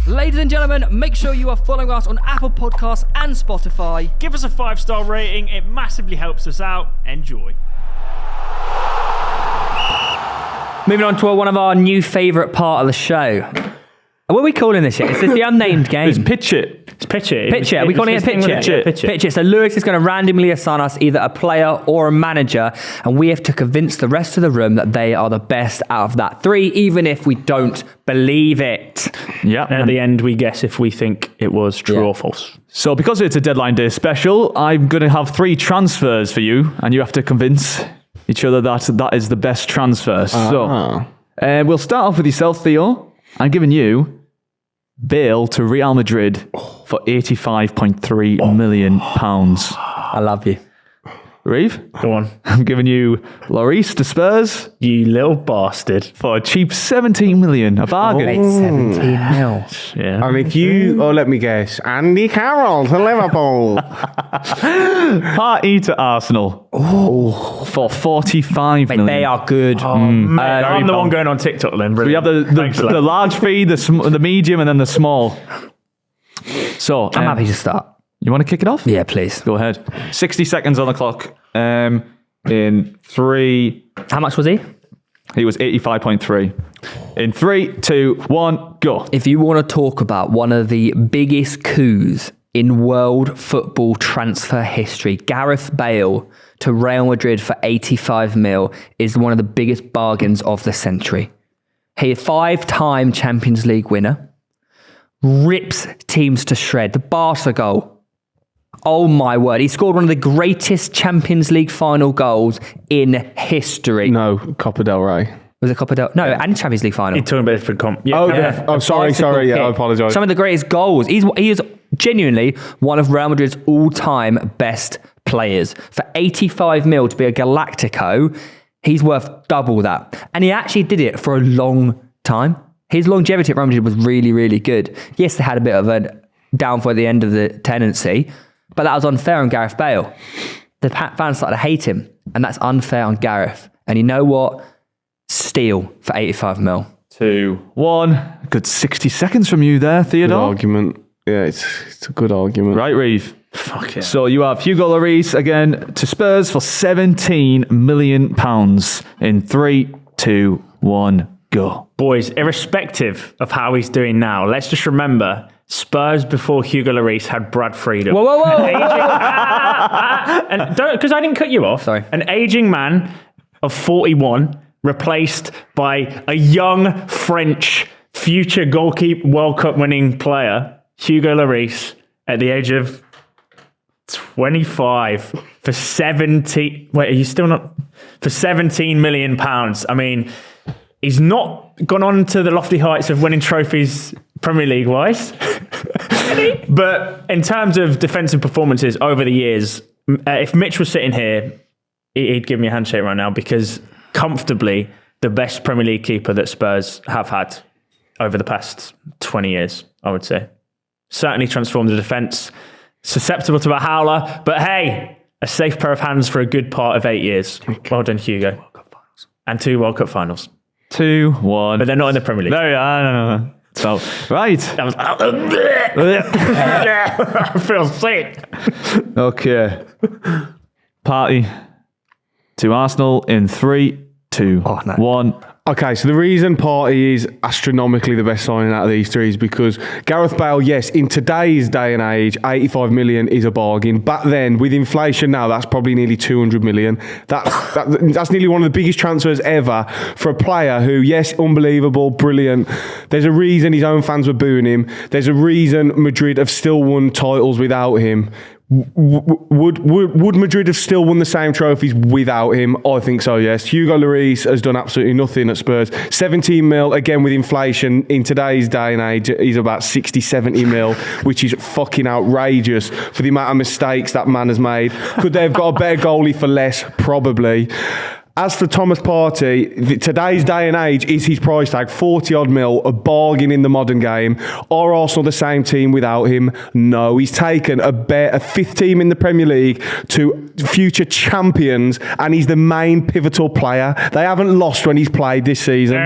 Ladies and gentlemen, make sure you are following us on Apple Podcasts and Spotify. Give us a 5-star rating. It massively helps us out. Enjoy. Moving on to one of our new favourite part of the show. What are we calling this yet? It's the unnamed game. It's Pitch It. It's Pitch It. Pitch It. Are we calling it Pitch It? Pitch It. So Lewis is going to randomly assign us either a player or a manager, and we have to convince the rest of the room that they are the best out of that three, even if we don't believe it. Yeah. And at the end, we guess if we think it was true or false. So because it's a deadline day special, I'm going to have 3 transfers for you, and you have to convince each other that is the best transfer. So we'll start off with yourself, Theo. I'm giving you Bale to Real Madrid for £85.3 million. I love you. Reeve? Go on. I'm giving you Lloris to Spurs You little bastard. for a cheap 17 million. A bargain. 17 mil. Yeah. And if you, let me guess, Andy Carroll to Liverpool. Partey to Arsenal for 45 million. They are good. Mate, I'm the one going on TikTok then. We have the large fee, the medium, and then the small. So I'm happy to start. You want to kick it off? Yeah, please. Go ahead. 60 seconds on the clock. In 3... How much was he? He was 85.3. In 3, 2, 1, go. If you want to talk about one of the biggest coups in world football transfer history, Gareth Bale to Real Madrid for 85 mil is one of the biggest bargains of the century. He is 5-time Champions League winner. Rips teams to shred. The Barca goal. Oh my word. He scored one of the greatest Champions League final goals in history. No, Copa del Rey. Was it Copa del... No, and Champions League final. You're talking about a different comp. Yeah. Oh, sorry. Yeah, I apologise. Some of the greatest goals. He is genuinely one of Real Madrid's all-time best players. For 85 mil to be a Galactico, he's worth double that. And he actually did it for a long time. His longevity at Real Madrid was really, really good. Yes, they had a bit of a downfall at the end of the tenancy, but that was unfair on Gareth Bale. The fans started to hate him, and that's unfair on Gareth. And you know what? Steal for 85 mil. 2, 1. Good 60 seconds from you there, Good Theodore. argument. Yeah, it's a good argument. Right, Reeve. Fuck yeah. So you have Hugo Lloris again to Spurs for £17 million. In 3, 2, 1, go. Boys, irrespective of how he's doing now, let's just remember Spurs before Hugo Lloris had Brad Friedel. Whoa. And don't, because I didn't cut you off. Sorry. An aging man of 41 replaced by a young French future goalkeeper World Cup winning player, Hugo Lloris, at the age of 25 for 17. Wait, are you still not? For £17 million. I mean, he's not gone on to the lofty heights of winning trophies Premier League wise. But in terms of defensive performances over the years, if Mitch was sitting here, he'd give me a handshake right now, because comfortably the best Premier League keeper that Spurs have had over the past 20 years, I would say. Certainly transformed the defence. Susceptible to a howler, but hey, a safe pair of hands for a good part of 8 years. Well done, Hugo. And 2 World Cup finals. 2, 1. But they're not in the Premier League. No. So, right. That was... I feel sick. Okay. Partey to Arsenal in 3, 2, 1. Okay, so the reason Partey is astronomically the best signing out of these three is because Gareth Bale, yes, in today's day and age, 85 million is a bargain. Back then, with inflation now, that's probably nearly 200 million. That's nearly one of the biggest transfers ever for a player who, yes, unbelievable, brilliant. There's a reason his own fans were booing him. There's a reason Madrid have still won titles without him. Would Madrid have still won the same trophies without him? I think so, yes. Hugo Lloris has done absolutely nothing at Spurs. 17 mil, again with inflation, in today's day and age, he's about 60, 70 mil, which is fucking outrageous for the amount of mistakes that man has made. Could they have got a better goalie for less? Probably. As for Thomas Partey, today's day and age is his price tag, 40 odd mil, a bargain in the modern game. Are Arsenal the same team without him? No. He's taken a fifth team in the Premier League to future champions, and he's the main pivotal player. They haven't lost when he's played this season.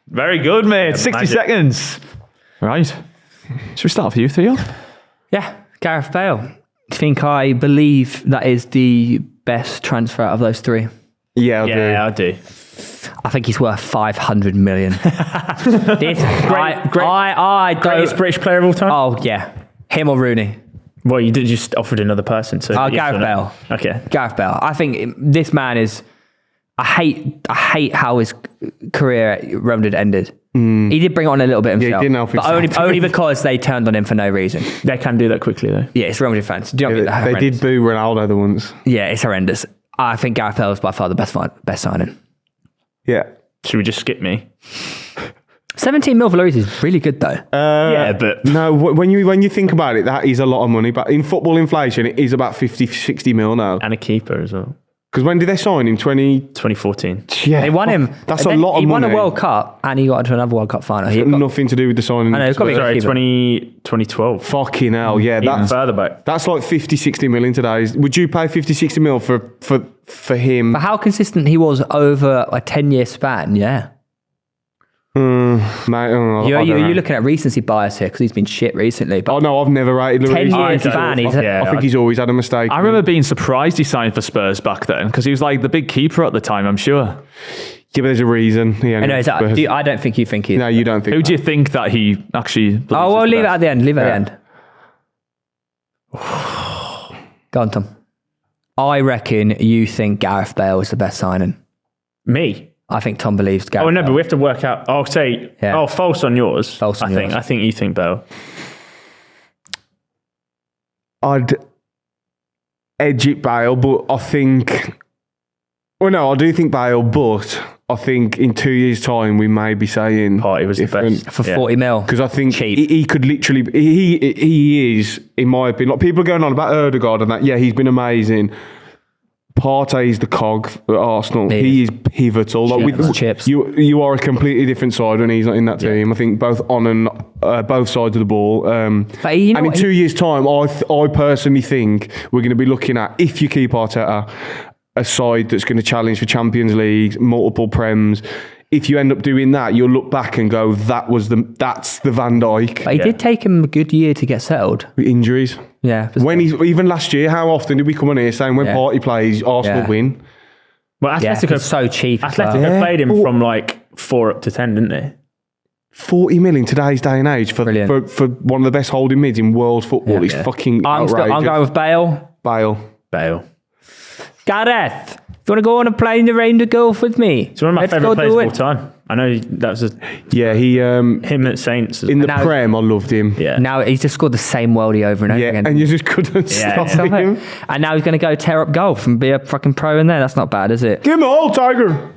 Very good, mate. 60 seconds. Right. Should we start for you, Theo? Yeah, Gareth Bale. I believe that is the best transfer out of those three. Yeah, I do. I think he's worth 500 million. Greatest British player of all time? Oh, yeah. Him or Rooney. Well, you just offered another person. So yes Gareth or no? Bale. Okay. Gareth Bale. I think this man is... I hate how his career at Real Madrid ended. He did bring it on a little bit himself. he didn't help but only because they turned on him for no reason. They can do that quickly, though. Yeah, it's Real Madrid fans. Do you know what I mean? They did boo Ronaldo the once. Yeah, it's horrendous. I think Gareth Bale is by far the best signing. Yeah. Should we just skip me? 17 mil for Lloris is really good though. Yeah, but... No, when you think about it, that is a lot of money. But in football inflation, it is about 50, 60 mil now. And a keeper as well. Because when did they sign him? 2014. Yeah, They won him. That's and a then lot of he money. won a World Cup and he got into another World Cup final. He got, Nothing to do with the signing. I know, it's got to be Sorry, keeper. 2012. Fucking hell, yeah. Even further back. That's like 50, 60 million today. Would you pay 50, 60 mil for him? But how consistent he was over a 10-year span, yeah. Mate, I don't You're know. looking at recency bias here because he's been shit recently. But Oh no, I've never rated Lloris. 10 years don't- span, he's yeah. I think he's always had a mistake. I remember being surprised he signed for Spurs back then because he was like the big keeper at the time, I'm sure. Yeah, but there's a reason. I know, I don't think you think he is. No, you don't think. Who do you think that he actually... Oh, well, believes is leave it best? at the end. Leave it Yeah. at the end. Go on, Tom. I reckon you think Gareth Bale is the best signing. Me? I think Tom believes Gareth Oh, no, Bale. but we have to work out... I'll say... Yeah. Oh, false on yours. False on yours. I think you think Bale. I'd edge it Bale, but I think... Well, no, I do think Bale, but I think in 2 years' time we may be saying... Partey was the best. For 40 mil. Because I think Cheap. he could literally... He is, in my opinion... Like people are going on about Ødegaard and that. Yeah, he's been amazing. Partey is the cog at Arsenal. He is pivotal. Like Chips. You are a completely different side when he's not in that team. I think both on and both sides of the ball. But you know and in what? 2 years' time, I personally think we're going to be looking at, if you keep Arteta, a side that's going to challenge for Champions League, multiple Prems. If you end up doing that, you'll look back and go, that's the Van Dijk. But he did take him a good year to get settled. Injuries. Yeah. When even last year, how often did we come on here saying when Partey plays, Arsenal win? Well, Yeah, Atletico... it's so cheap. as well. Atletico played him from like 4 up to 10, didn't they? 40 million today's day and age for one of the best holding mids in world football is fucking I'm outrageous. going with Bale. Bale. Gareth, you want to go on a plane around the Gulf with me? It's one of my Let's favourite go players do of all it. time. I know that was Yeah, he him at Saints. in the Now- Prem, I loved him. Yeah. Now he's just scored the same worldie over and over Yeah, again. and you just couldn't stop him. And now he's going to go tear up golf and be a fucking pro in there. That's not bad, is it? Give him a hole, Tiger.